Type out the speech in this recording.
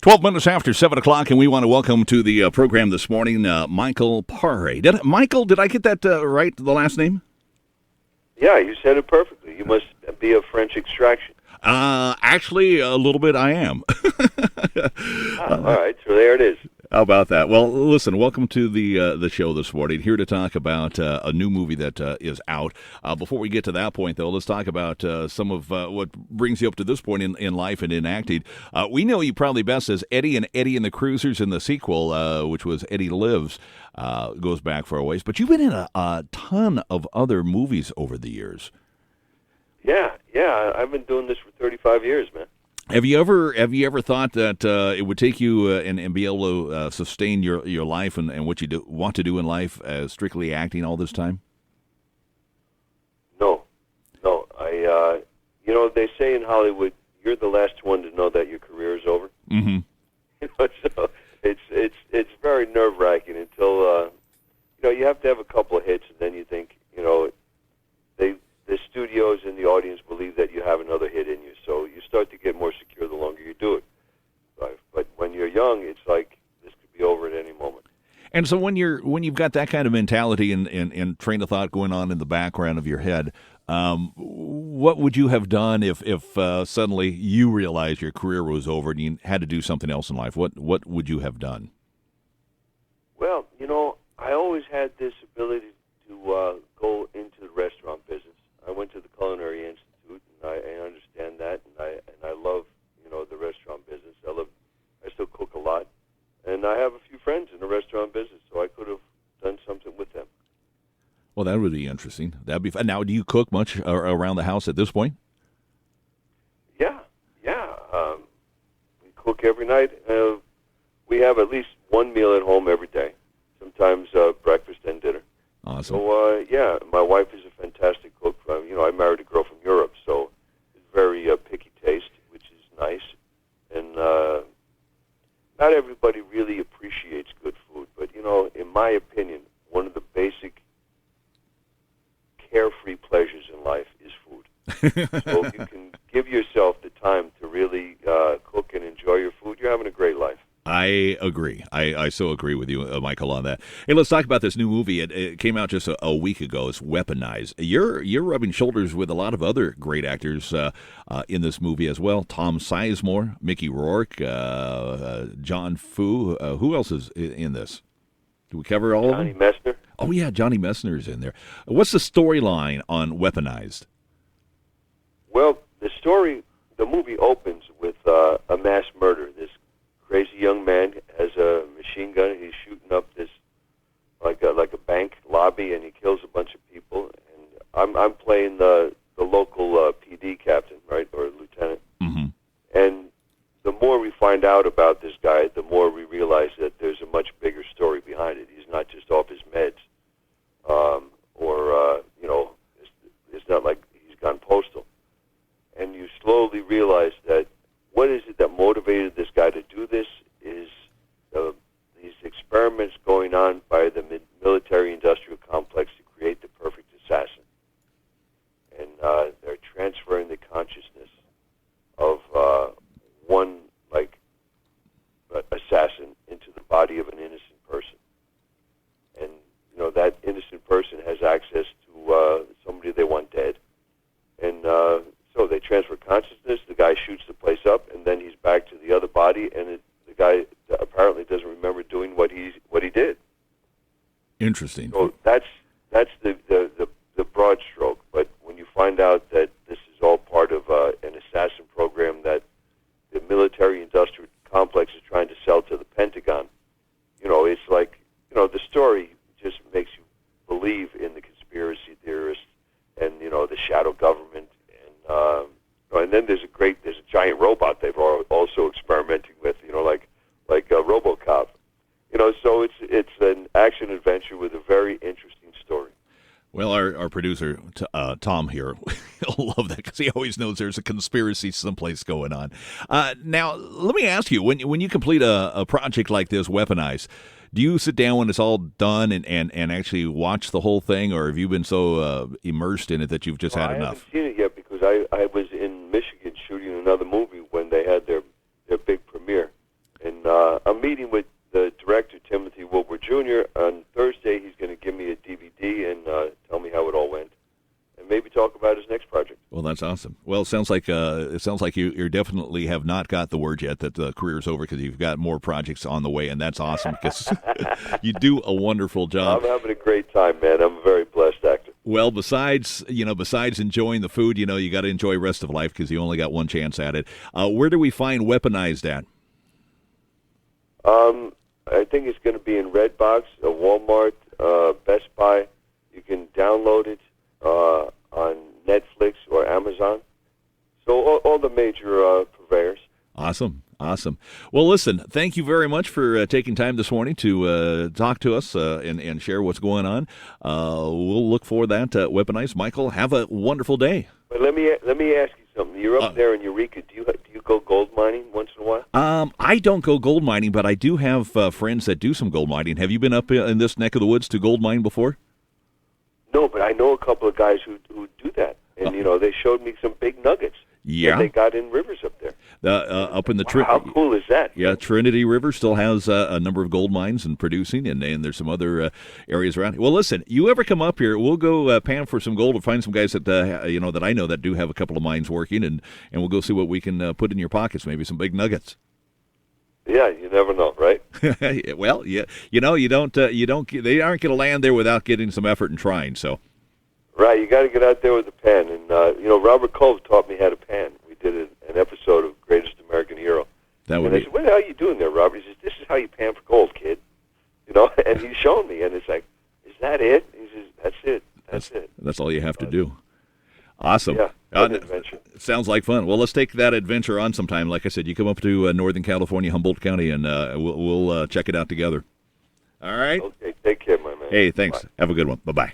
12 minutes after 7 o'clock, and we want to welcome to the program this morning Michael Pare. Michael, did I get that right, the last name? Yeah, you said it perfectly. You must be of French extraction. Actually, a little bit I am. All right, so there it is. How about that? Well, listen, welcome to the show this morning. Here to talk about a new movie that is out. Before we get to that point, though, let's talk about some of what brings you up to this point in life and in acting. We know you probably best as Eddie and the Cruisers in the sequel, which was Eddie Lives, goes back for a ways. But you've been in a ton of other movies over the years. Yeah, I've been doing this for 35 years, man. Have you ever thought that it would take you and be able to sustain your life and what you want to do in life as strictly acting all this time? No. They say in Hollywood, you're the last one to know that your career is over. Mm-hmm. So it's very nerve-wracking until you have to have a couple of hits, and then you think the studios and the audience believe that you have another hit in you, so you start to get more secure the longer you do it. But when you're young, it's like this could be over at any moment. And so when you've got that kind of mentality and train of thought going on in the background of your head, what would you have done if suddenly you realized your career was over and you had to do something else in life? What would you have done? Well, I always had this ability to go into the restaurant business. I went to the Culinary Institute, and I understand that, and I love the restaurant business. I still cook a lot, and I have a few friends in the restaurant business, so I could have done something with them. Well, that would be interesting. That'd be fun. Now, do you cook much around the house at this point? Yeah. We cook every night. We have at least one meal at home every day, sometimes breakfast and dinner. Awesome. So, my wife is a fantastic cook. I married a girl from Europe, so it's very picky taste, which is nice. And not everybody really appreciates good food, but, in my opinion, one of the basic carefree pleasures in life is food. So if you can give yourself the time to really cook and enjoy your food, you're having a great life. I agree. I so agree with you, Michael, on that. Hey, let's talk about this new movie. It came out just a week ago. It's Weaponized. You're rubbing shoulders with a lot of other great actors in this movie as well. Tom Sizemore, Mickey Rourke, John Fu. Who else is in this? Do we cover all of them? Johnny Messner. Oh, yeah, Johnny Messner is in there. What's the storyline on Weaponized? Well, the movie opens with a mass murder. This crazy young man has a machine gun, and he's shooting up this like a bank lobby, and he kills a bunch of people. And I'm playing the local PD captain, right, or lieutenant. Mm-hmm. And the more we find out about this guy, the more we realize that there's a much bigger story behind it. He's not just off his meds, it's not like he's gone postal. And you slowly realize that what is it that motivated this guy to do this is these experiments going on by the military-industrial complex to create the perfect assassin. And they're transferring the consciousness of one, assassin into the body of an innocent person. And, that innocent person has access to somebody they want dead. And so they transfer consciousness, the guy shoots the place up, and then he's back to the other body, and the guy apparently doesn't remember doing what he did. Interesting. So that's the broad stroke. But when you find out that this is all part of an assassin program that the military-industrial complex is trying to sell to the Pentagon, it's like, the story just makes you believe in the conspiracy theorists and, the shadow government. And then there's a giant robot they've also experimenting with, like RoboCop. So it's an action adventure with a very interesting story. Well, our producer, Tom here, he'll love that because he always knows there's a conspiracy someplace going on. Now, let me ask you, when you complete a project like this, Weaponized, do you sit down when it's all done and actually watch the whole thing, or have you been so immersed in it that you've just had enough? I haven't seen it yet because I was in Michigan shooting another movie when they had their big premiere. meeting with the director, Timothy Wilbur Jr. On Thursday. He's going to give me a DVD and tell me how it all went, and maybe talk about his next project. Well, that's awesome. Well, it sounds like you definitely have not got the word yet that the career's over, because you've got more projects on the way, and that's awesome because you do a wonderful job. I'm having a great time, man. I'm a very blessed actor. Well, besides enjoying the food, you got to enjoy the rest of life because you only got one chance at it. Where do we find Weaponized at? I think it's going to be in Redbox, Walmart, Best Buy. You can download it on Netflix or Amazon. So all the major purveyors. Awesome. Well, listen, thank you very much for taking time this morning to talk to us and share what's going on. We'll look for that Weaponized. Michael, have a wonderful day. But let me ask you something. You're up there in Eureka. Do you go gold mining once in a while? I don't go gold mining, but I do have friends that do some gold mining. Have you been up in this neck of the woods to gold mine before? No, but I know a couple of guys who do that, and they showed me some big nuggets. Yeah, that they got in rivers up there. Up in the how cool is that? Yeah, Trinity River still has a number of gold mines and producing, and there's some other areas around. Well, listen, you ever come up here, we'll go pan for some gold and find some guys that that I know that do have a couple of mines working, and we'll go see what we can put in your pockets, maybe some big nuggets. Yeah, you never know, right? Well, yeah, they aren't going to land there without getting some effort and trying. So, right, you got to get out there with a pen, and Robert Cove taught me how to pan. We did an episode of Greatest American Hero. That would and I said, "What the hell are you doing there, Robert?" He says, "This is how you pan for gold, kid." And he's showing me, and it's like, "Is that it?" He says, "That's it. That's it." That's all you have to do. Awesome. Yeah, adventure. Sounds like fun. Well, let's take that adventure on sometime. Like I said, you come up to Northern California, Humboldt County, and we'll check it out together. All right? Okay, take care, my man. Hey, thanks. Bye. Have a good one. Bye-bye.